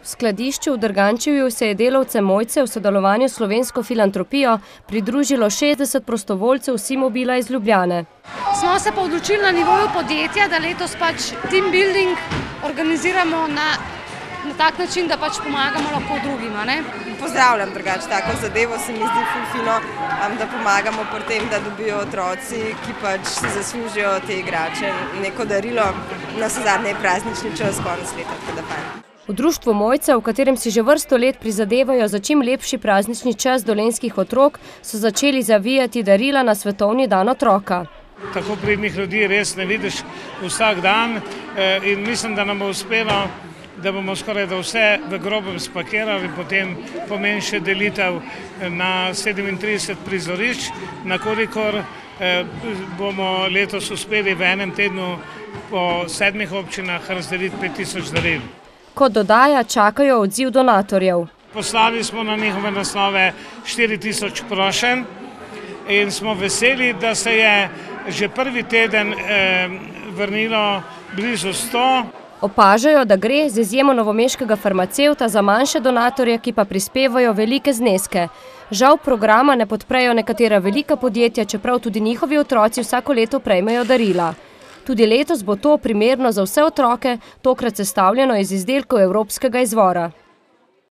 V skladišču v Drgančevju se je delavcem Mojce v sodelovanju s Slovensko filantropijo pridružilo 60 prostovoljcev Simobila iz Ljubljane. Smo se pa odločili na nivoju podjetja, da letos team building organiziramo na tak način, da pomagamo lahko drugima. Pozdravljam drugače tako zadevo, se mi zdi fino, da pomagamo pri tem, da dobijo otroci, ki si zaslužijo te igrače, neko darilo, na zadnje praznični čas, konec leta, tako da fajn. V društvu Mojca, v katerem si že vrsto let prizadevajo za čim lepši praznični čas dolenjskih otrok, so začeli zavijati darila na svetovni dan otroka. Tako pridnih ljudi res ne vidiš vsak dan in mislim, da nam bo uspelo, da bomo skoraj da vse v grobem spakirali, potem pomeni še delitev na 37 prizorišč, na kolikor bomo letos uspeli v enem tednu po 7 občinah razdeliti 5000 daril. Kot dodaja, čakajo odziv donatorjev. Poslali smo na njihove naslove 4000 prošenj in smo veseli, da se je že prvi teden vrnilo blizu 100. Opažajo, da gre z izjemo novomeškega farmacevta za manjše donatorje, ki pa prispevajo velike zneske. Žal programa ne podprejo nekatera velika podjetja, čeprav tudi njihovi otroci vsako leto prejmejo darila. Tudi letos bo to primerno za vse otroke, tokrat sestavljeno iz izdelkov evropskega izvora.